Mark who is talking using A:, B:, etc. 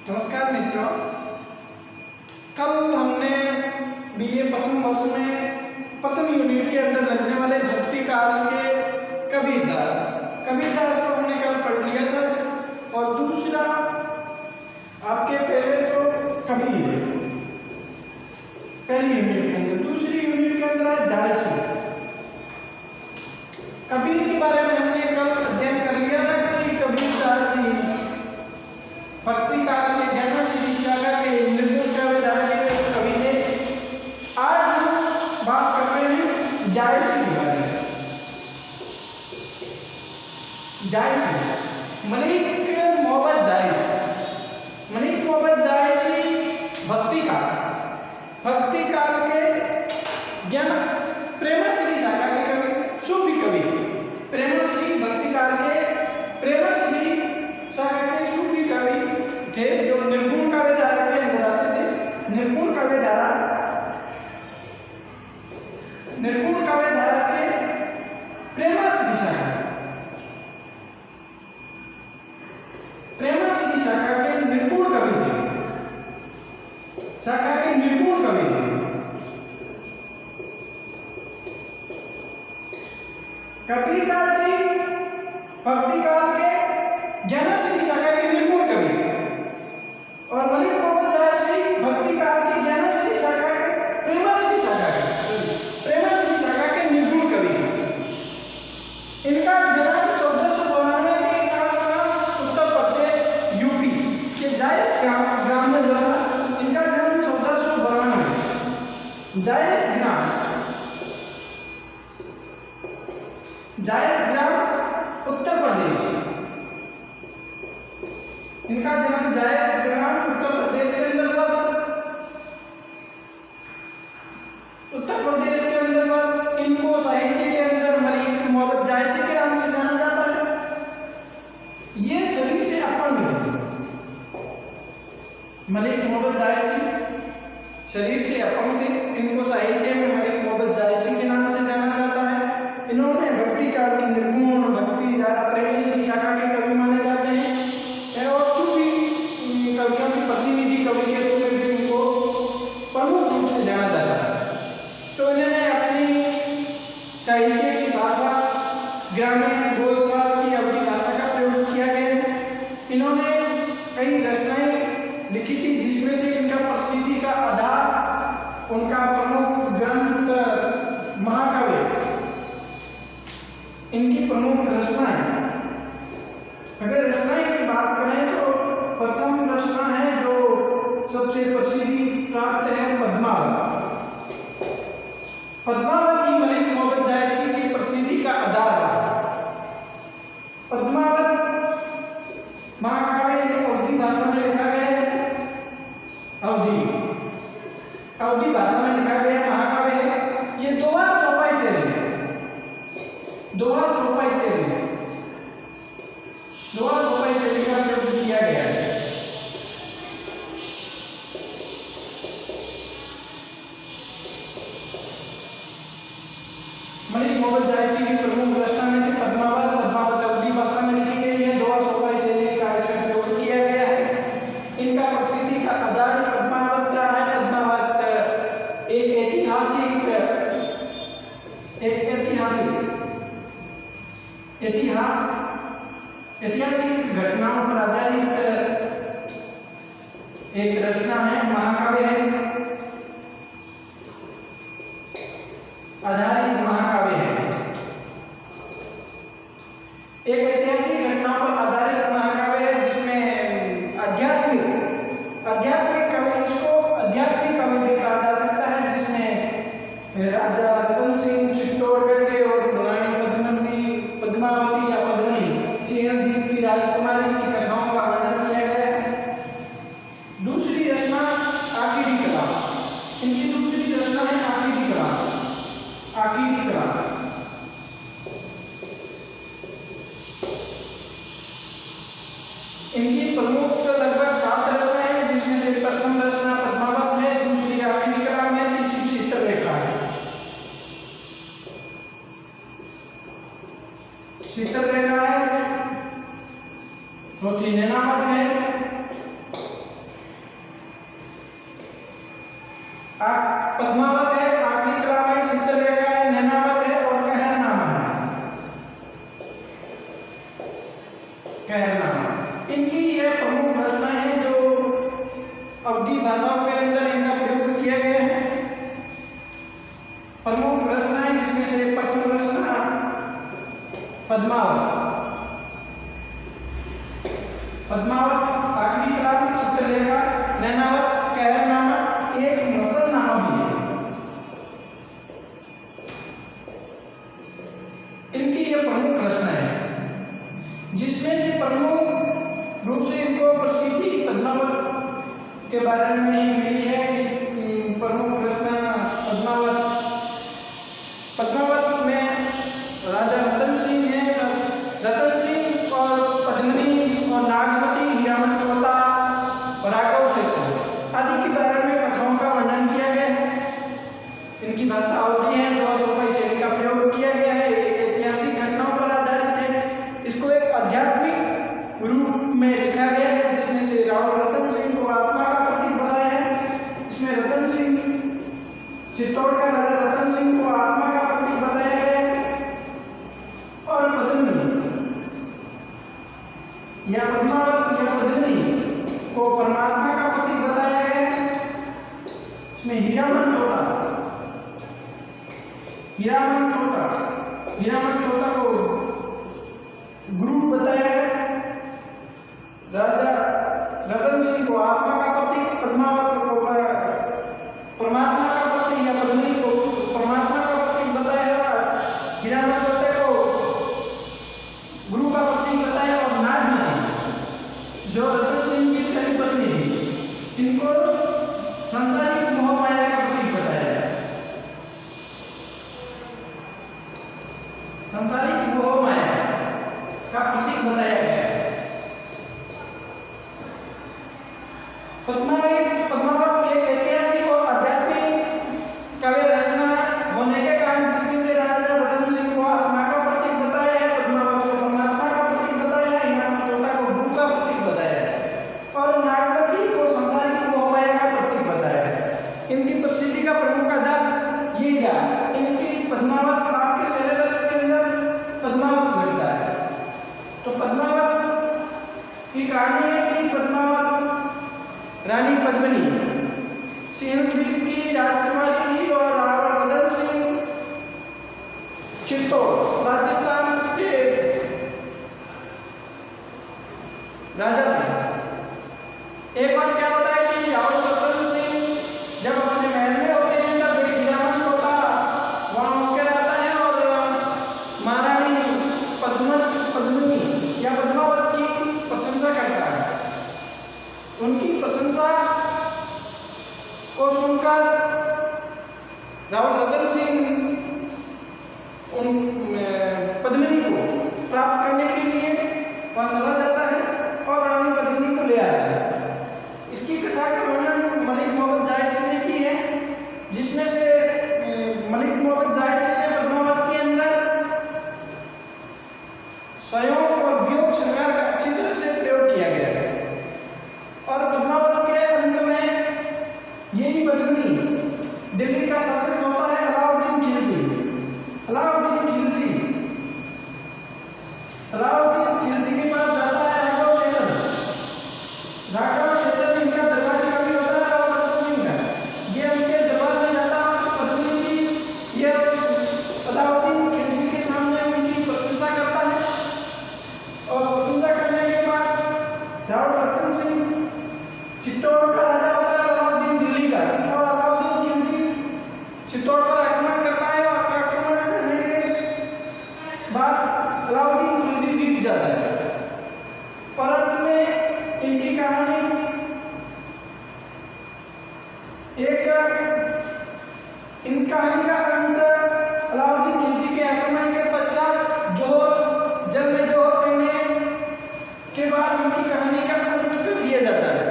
A: नमस्कार मित्रों, कल हमने बीए प्रथम वर्ष में प्रथम यूनिट के अंदर लगने वाले भक्ति काल के कबीरदास को हमने कल पढ़ लिया था। और दूसरा आपके पहले तो कबीर पहली यूनिट के अंदर, दूसरी यूनिट के अंदर है जायसी। कबीर के बारे में हमने कल अध्ययन कर लिया था कि कबीरदास जी भक्ति काल के ज्ञान श्री शाखा के निर्गुण काव्यधारा के कवि थे। आज हम बात कर रहे हैं जायसी के बारे में। जायसी मलिक मोहम्मद जायसी भक्ति काल के ज्ञान प्रेमश्री शाखा के कवि, सूफी कवि थे। प्रेमश्री भक्ति काल के प्रेमश्री शाखा के सूफी कवि थे जो निर्गुण काव्यधारा के अंदर आते थे। निर्गुण काव्यधारा के प्रेमश्री शाखा के निर्गुण कवि थे। कबीरदास जी भक्ति काल के ज्ञानश्री शाखा के निर्गुण कवि और मलिक मोहम्मद जायसी भक्ति काल के ज्ञानश्री शाखा के प्रेमश्री शाखा के निर्गुण कवि। इनका जन्म 1492 के आसपास उत्तर प्रदेश यूपी के जायस ग्राम में हुआ था। इनका जन्म 1492 जायस ग्राम उत्तर प्रदेश। इनका जन्म जायस ग्राम उत्तर प्रदेश के अंदर हुआ था। उत्तर प्रदेश के अंदर हुआ। इनको साहित्य के अंदर मलिक मोहम्मद जायसी के नाम से जाना जाता है। ये शरीर से अपंग थे। मलिक मोहम्मद जायसी शरीर से अपंग थे। इनको साहित्य में मलिक मोहम्मद जायसी के नाम से जाना जाता है। इन्होंने भक्ति काल की निर्गुण भक्ति धारा प्रेमश्री शाखा के कवि माने जाते हैं और सूफी कवियों के प्रतिनिधि कवि के रूप में भी इनको प्रमुख रूप से जाना जाता है। तो इन्होंने अपनी साहित्य की भाषा ग्रामीण बोलचाल की अवधि भाषा का प्रयोग किया गया है। इन्होंने कई रचनाएं लिखी थी जिसमें से इनका प्रसिद्धि का आधार उनका प्रमुख ग्रंथ महाकाव्य इनकी प्रमुख रचना है। अगर रचनाएं की बात करें तो प्रथम रचना है जो सबसे प्रसिद्धि प्राप्त है पद्मावत ही मलिक मोहम्मद जायसी की प्रसिद्धि का आधार है। पद्मावत महाकाव्य अवधी भाषा में लिखा गया है। अवधी भाषा में लिखा गया महाकाव्य है। ये दोहा सोपाई से लिखा प्रयोग किया गया है। मलिक मोहम्मद जायसी की प्रमुख रचना में से पद्मावत अवधी भाषा में लिखी गई है। दोहा सोपाई शैली का इसमें प्रयोग किया गया है। इनका प्रसिद्धि का आधार पद्मावत रहा है। पद्मावत एक ऐतिहासिक घटनाओं पर आधारित एक रचना है, महाकाव्य है। एक ऐतिहासिक घटनाओं पर आधारित महाकाव्य है जिसमें आध्यात्मिक कवि, इसको आध्यात्मिक कवि भी कहा जा सकता है, जिसमें राजा रतन सिंह चित्तौड़गढ़ के और पद्मावती या पद्मिनी सिंहद्वीप की राजकुमारी की कथाओं का वर्णन किया गया है। दूसरी रचना आखिरी कला। इनकी दूसरी रचना है आखिरी कला। इनकी प्रमुख लगभग 7 रचनाएं हैं जिसमें से प्रथम रचना पद्मावत है, दूसरी आखिरी कला है, तीसरी चित्रलेखा है। पद्मावत है, आखिरी कलाम है, चित्रलेखा है, नैनावत है और कहरनामा है। कहरनामा इनकी यह प्रमुख रचना है जो अवधी भाषाओं के अंदर इनका प्रयोग किया गया है। प्रमुख रचना है जिसमें से प्रथम रचना पद्मावत, आखिरी कलाम, चित्रलेखा, नैनावत, कहरनामा, एक नजरनामा भी है। इनकी यह प्रमुख रचना है जिसमें से प्रमुख रूप से इनको प्रसिद्धि पद्मावत के बारे में ही मिली है कि प्रमुख रचना पद्मावत में राजा रतन सिंह है। रतन सिंह और पद्मिनी और नागमती, हीरामन तोता और राघव सेतु आदि के बारे में कथाओं का वर्णन किया गया है। इनकी भाषा अवधी है, 200 शैली का प्रयोग किया गया है, एक ऐतिहासिक घटनाओं पर आधारित है। इसको एक आध्यात्मिक रूप में लिखा गया है जिसमें से राव रतन सिंह को आत्मा का प्रतीक बताया है। इसमें रतन सिंह, चित्तौड़ का राजा रतन सिंह को आत्मा का प्रतीक बताया गया है और पद्मिनी या पद्मावत या पद्मिनी को परमात्मा का प्रतीक बताया गया है। इसमें हीरामन तोता को गुरु बताया है। राजा रतन सिंह को आत्मा का प्रतीक, पद्मावत को परमात्मा का प्रतीक या पद्मिनी को परमात्मा का प्रतीक बताया है। हीरामन तोता को गुरु का प्रतीक बताया और नागमती जो रतन सिंह की पहली पत्नी थी, इनको सांसारिक मोह माया का प्रतीक बताया है। सांसारिक मोह माया का प्रतीक बताया गया है। पद्मावत एक ऐतिहासिक और आध्यात्मिक काव्य रचना होने के कारण जिसमें से राजा रतन सिंह को आत्मा का प्रतीक बताया है, पद्मावत को परमात्मा का प्रतीक बताया है, हीरामन तोता को गुरु का प्रतीक बताया है और नागमती को संसारिक मोह माया का प्रतीक बताया है। इनकी प्रसिद्धि का प्रमुख आधार यही रहा। इनकी पद्मावत आपके सिलेबस के अंदर पद्मावत लगता है। तो पद्मावत की कहानी है कि पद्मावत रानी पद्मिनी सिंहद्वीप की राजकुमारी थी और राजा रतन सिंह चित्तौड़ राजस्थान के राजा थे। एक बार क्या होता है कि राजा रतन सिंह जब अपने महल में होते हैं तब एक हीरामन तोता वहां होकर आता है और महारानी पद्मिनी या पद्मावत की प्रशंसा करता है। उनकी प्रशंसा को सुनकर राजा रतन सिंह उन पद्मिनी को प्राप्त करने के लिए वहां चला जाता है और रानी पद्मिनी को ले आता है। इसकी कथा का वर्णन मलिक मोहम्मद जाहिद सिंह ने की है जिसमें से मलिक मोहम्मद जाहिद सिंह ने पद्मावत के अंदर संयोग और वियोग श्रृंगार का अच्छी तरह से प्रयोग किया गया है और पद्मावत के अंत में यही पद्मिनी दिल्ली का शासक होता है अलाउद्दीन खिलजी के पास जाता है राघव सेतन इनका दरबार का भी होता है और रतन सिंह का ये उनके दरबार में जाता है और पद्मिनी की ये अलाउद्दीन खिलजी के सामने उनकी प्रशंसा करता है और प्रशंसा करने के बाद राजा रतन सिंह चित्तौड़ का राजा होता है, अलाउद्दीन दिल्ली का, और अलाउद्दीन खिलजी चित्तौड़ पर आक्रमण करता है और आक्रमण करने के बाद अलाउद्दीन खिलजी जीत जाता है। और अंत में इनकी कहानी इन कहानी का अंत अलाउद्दीन खिलजी के आक्रमण के पश्चात जंग में जोहर करने के बाद इनकी कहानी का अंत कर दिया जाता है।